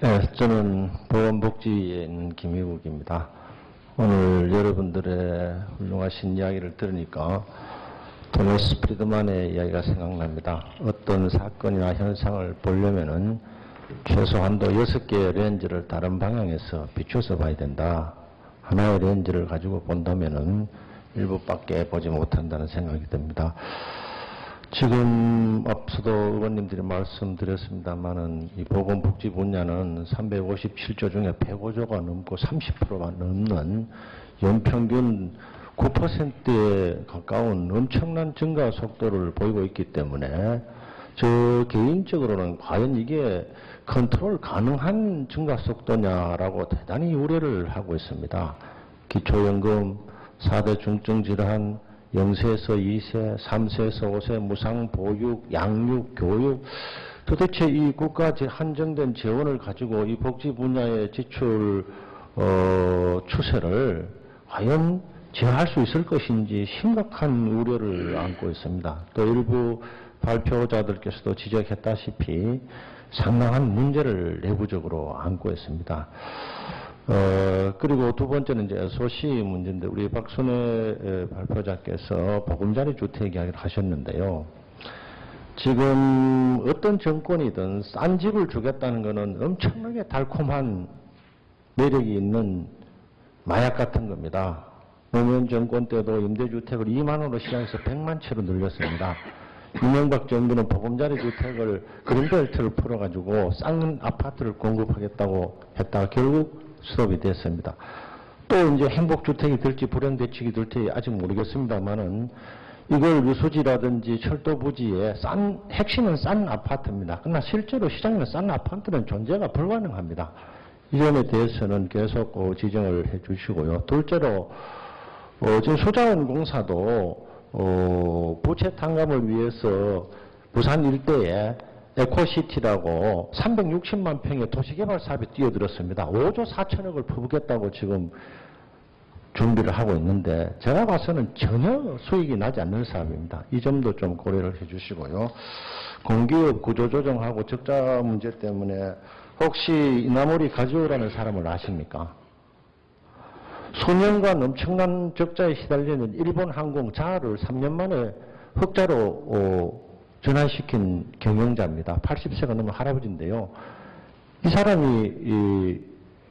네, 저는 보건복지위에 있는 김희국입니다. 오늘 여러분들의 훌륭하신 이야기를 들으니까 토마스 프리드만의 이야기가 생각납니다. 어떤 사건이나 현상을 보려면은 최소한도 6개의 렌즈를 다른 방향에서 비춰서 봐야 된다. 하나의 렌즈를 가지고 본다면은 일부밖에 보지 못한다는 생각이 듭니다. 지금 앞서도 의원님들이 말씀드렸습니다만은 이 보건복지 분야는 357조 중에 105조가 넘고 30%가 넘는 연평균 9%에 가까운 엄청난 증가 속도를 보이고 있기 때문에 저 개인적으로는 과연 이게 컨트롤 가능한 증가 속도냐라고 대단히 우려를 하고 있습니다. 기초연금, 4대 중증질환, 0세에서 2세, 3세에서 5세, 무상 보육, 양육, 교육, 도대체 이 국가 한정된 재원을 가지고 이 복지 분야의 지출 추세를 과연 제어할 수 있을 것인지 심각한 우려를 안고 있습니다. 또 일부 발표자들께서도 지적했다시피 상당한 문제를 내부적으로 안고 있습니다. 그리고 두 번째는 이제 소시 문제인데, 우리 박순애 발표자께서 보금자리 주택 이야기를 하셨는데요. 지금 어떤 정권이든 싼 집을 주겠다는 것은 엄청나게 달콤한 매력이 있는 마약 같은 겁니다. 노무현 정권 때도 임대주택을 2만 원으로 시작해서 100만 채로 늘렸습니다. 이명박 정부는 보금자리 주택을 그린벨트를 풀어가지고 싼 아파트를 공급하겠다고 했다가 결국 수업이 됐습니다. 또 이제 행복주택이 될지 불행대책이 될지 아직 모르겠습니다만은 이걸 유수지라든지 철도 부지에 핵심은 싼 아파트입니다. 그러나 실제로 시장에 싼 아파트는 존재가 불가능합니다. 이 점에 대해서는 계속 지적을 해 주시고요. 둘째로 지금 수자원공사도 부채 탕감을 위해서 부산 일대에 에코시티라고 360만 평의 도시개발 사업에 뛰어들었습니다. 5조 4천억을 퍼붓겠다고 지금 준비를 하고 있는데 제가 봐서는 전혀 수익이 나지 않는 사업입니다. 이 점도 좀 고려를 해 주시고요. 공기업 구조조정하고 적자 문제 때문에 혹시 이나모리 가지오라는 사람을 아십니까? 수년간 엄청난 적자에 시달리는 일본 항공 자하를 3년 만에 흑자로 전환시킨 경영자입니다. 80세가 넘은 할아버지인데요. 이 사람이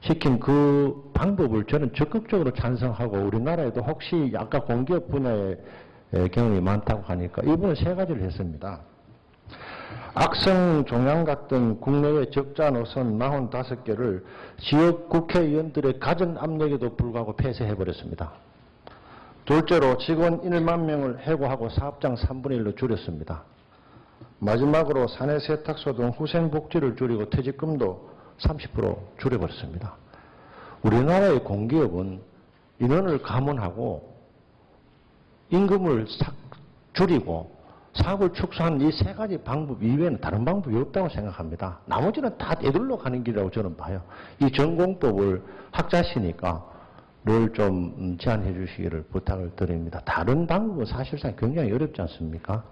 시킨 그 방법을 저는 적극적으로 찬성하고, 우리나라에도 혹시 아까 공기업 분야의 경험이 많다고 하니까 이분은 3가지를 했습니다. 악성 종양 같은 국내외 적자 노선 45개를 지역 국회의원들의 갖은 압력에도 불구하고 폐쇄해버렸습니다. 둘째로 직원 1만 명을 해고하고 사업장 3분의 1로 줄였습니다. 마지막으로 사내 세탁소 등 후생복지를 줄이고 퇴직금도 30% 줄여버렸습니다. 우리나라의 공기업은 인원을 감원하고 임금을 줄이고 사업을 축소한 이 3가지 방법 이외에는 다른 방법이 없다고 생각합니다. 나머지는 다 되돌려 가는 길이라고 저는 봐요. 이 전공법을 학자시니까 늘 좀 제안해 주시기를 부탁을 드립니다. 다른 방법은 사실상 굉장히 어렵지 않습니까?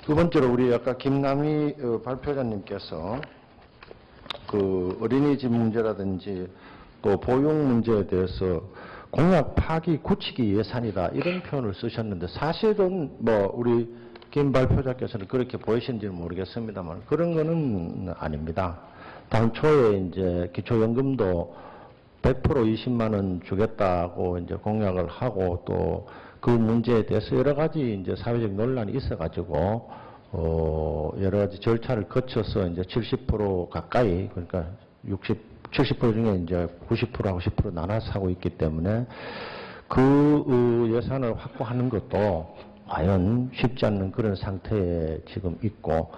두 번째로 우리 아까 김남희 발표자님께서 그 어린이집 문제라든지 또 보육 문제에 대해서 공약 파기 굳히기 예산이다 이런 표현을 쓰셨는데, 사실은 뭐 우리 김 발표자께서는 그렇게 보이신지는 모르겠습니다만 그런 거는 아닙니다. 당초에 이제 기초연금도 100% 20만 원 주겠다고 이제 공약을 하고, 또 그 문제에 대해서 여러 가지 이제 사회적 논란이 있어가지고 여러 가지 절차를 거쳐서 이제 70% 가까이, 그러니까 70% 중에 이제 90%하고 10% 나눠서 하고 있기 때문에 그 예산을 확보하는 것도 과연 쉽지 않는 그런 상태에 지금 있고,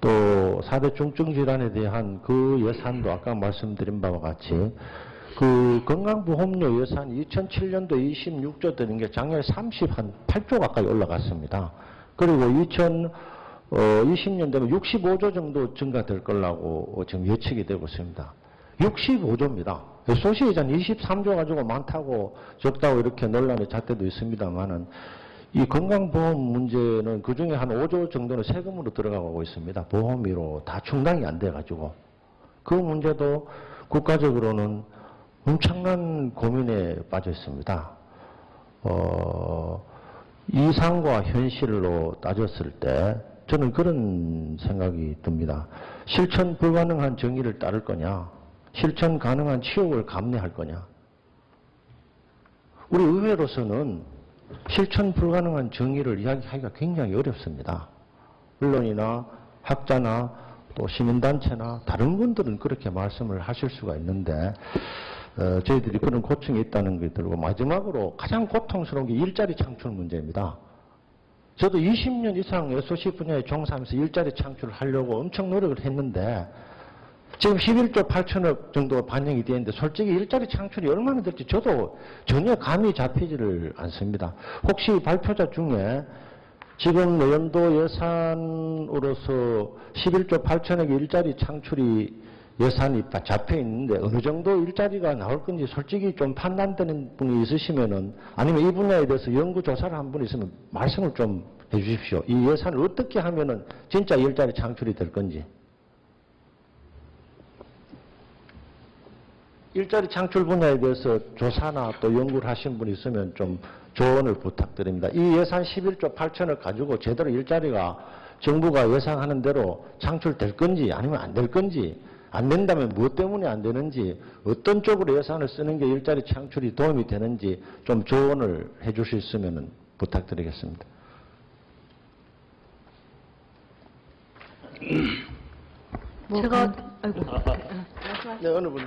또 4대 중증질환에 대한 그 예산도 아까 말씀드린 바와 같이 그 건강보험료 예산이 2007년도에 26조 되는 게 작년에 38조 가까이 올라갔습니다. 그리고 2020년 되면 65조 정도 증가될 거라고 지금 예측이 되고 있습니다. 65조입니다. 소시예산 23조 가지고 많다고 적다고 이렇게 논란의 잣대도 있습니다만은, 이 건강보험 문제는 그 중에 한 5조 정도는 세금으로 들어가고 있습니다. 보험료로 다 충당이 안 돼가지고. 그 문제도 국가적으로는 엄청난 고민에 빠져 있습니다. 이상과 현실로 따졌을 때 저는 그런 생각이 듭니다. 실천 불가능한 정의를 따를 거냐, 실천 가능한 치욕을 감내할 거냐. 우리 의회로서는 실천 불가능한 정의를 이야기하기가 굉장히 어렵습니다. 언론이나 학자나 또 시민단체나 다른 분들은 그렇게 말씀을 하실 수가 있는데 저희들이 그런 고충이 있다는 게 들고, 마지막으로 가장 고통스러운 게 일자리 창출 문제입니다. 저도 20년 이상 SOC 분야에 종사하면서 일자리 창출을 하려고 엄청 노력을 했는데 지금 11조 8천억 정도 반영이 되어 있는데 솔직히 일자리 창출이 얼마나 될지 저도 전혀 감이 잡히지를 않습니다. 혹시 발표자 중에 지금 내년도 예산으로서 11조 8천억의 일자리 창출이 예산이 잡혀 있는데 어느 정도 일자리가 나올 건지 솔직히 좀 판단되는 분이 있으시면은, 아니면 이 분야에 대해서 연구조사를 한 분 있으면 말씀을 좀 해 주십시오. 이 예산을 어떻게 하면은 진짜 일자리 창출이 될 건지. 일자리 창출 분야에 대해서 조사나 또 연구를 하신 분이 있으면 좀 조언을 부탁드립니다. 이 예산 11조 8천억 가지고 제대로 일자리가 정부가 예상하는 대로 창출될 건지 아니면 안 될 건지, 안 된다면 무엇 때문에 안 되는지, 어떤 쪽으로 예산을 쓰는 게 일자리 창출이 도움이 되는지 좀 조언을 해 주실 수 있으면 부탁드리겠습니다. 제가 아이고. 네, 어느 분?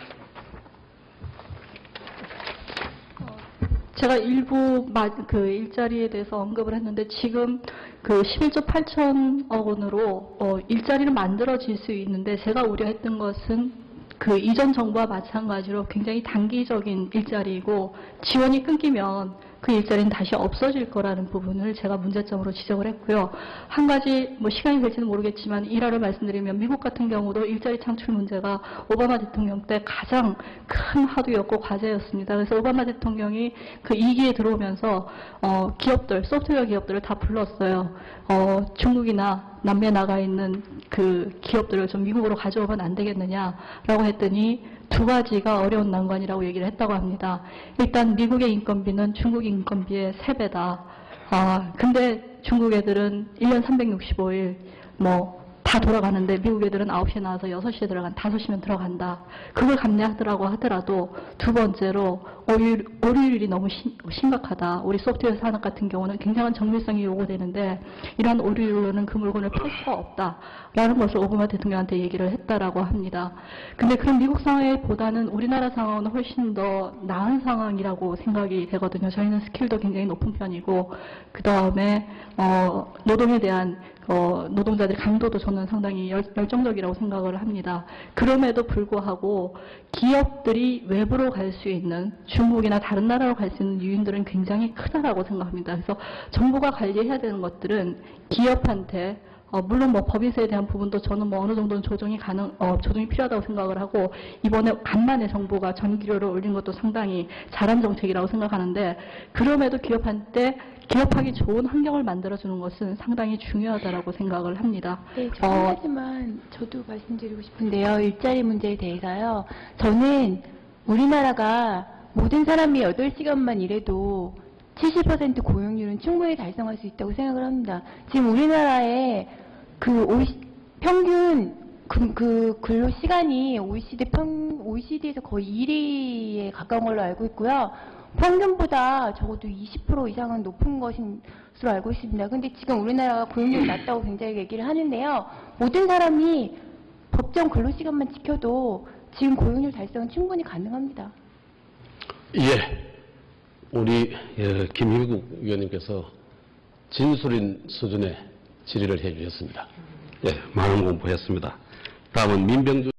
제가 일부 그 일자리에 대해서 언급을 했는데 지금 그 11조 8천억 원으로 일자리를 만들어질 수 있는데, 제가 우려했던 것은 그 이전 정부와 마찬가지로 굉장히 단기적인 일자리이고 지원이 끊기면 그 일자리는 다시 없어질 거라는 부분을 제가 문제점으로 지적을 했고요. 한 가지 뭐 시간이 될지는 모르겠지만 일화를 말씀드리면, 미국 같은 경우도 일자리 창출 문제가 오바마 대통령 때 가장 큰 화두였고 과제였습니다. 그래서 오바마 대통령이 그 2기에 들어오면서 기업들, 소프트웨어 기업들을 다 불렀어요. 중국이나 남미에 나가 있는 그 기업들을 좀 미국으로 가져오면 안 되겠느냐라고 했더니 두 가지가 어려운 난관이라고 얘기를 했다고 합니다. 일단 미국의 인건비는 중국 인건비의 3배다. 근데 중국 애들은 1년 365일 다 돌아가는데 미국 애들은 9시에 나와서 6시에 들어간, 5시면 들어간다. 그걸 감내하더라고 하더라도, 두 번째로 오류율이 너무 심각하다. 우리 소프트웨어 산업 같은 경우는 굉장한 정밀성이 요구되는데 이러한 오류율로는 그 물건을 팔 수가 없다라는 것을 오바마 대통령한테 얘기를 했다라고 합니다. 근데 그런 미국 상황보다는 우리나라 상황은 훨씬 더 나은 상황이라고 생각이 되거든요. 저희는 스킬도 굉장히 높은 편이고, 그 다음에 노동에 대한 노동자들의 강도도 저는 상당히 열정적이라고 생각을 합니다. 그럼에도 불구하고 기업들이 외부로 갈 수 있는, 중국이나 다른 나라로 갈 수 있는 요인들은 굉장히 크다라고 생각합니다. 그래서 정부가 관리해야 되는 것들은 기업한테 물론 법인세에 대한 부분도 저는 어느 정도는 조정이 필요하다고 생각을 하고, 이번에 간만에 정부가 전기료를 올린 것도 상당히 잘한 정책이라고 생각하는데, 그럼에도 기업한테 기업하기 좋은 환경을 만들어주는 것은 상당히 중요하다고 생각을 합니다. 네, 한 가지만 저도 말씀드리고 싶은데요. 일자리 문제에 대해서요. 저는 우리나라가 모든 사람이 8시간만 일해도 70% 고용률은 충분히 달성할 수 있다고 생각을 합니다. 지금 우리나라의 평균 근로 시간이 OECD에서 거의 1위에 가까운 걸로 알고 있고요. 평균보다 적어도 20% 이상은 높은 것으로 알고 있습니다. 근데 지금 우리나라가 고용률이 낮다고 굉장히 얘기를 하는데요. 모든 사람이 법정 근로시간만 지켜도 지금 고용률 달성은 충분히 가능합니다. 예. 우리 김일국 위원님께서 진술인 수준의 질의를 해 주셨습니다. 예, 많은 공부했습니다. 다음은 민병주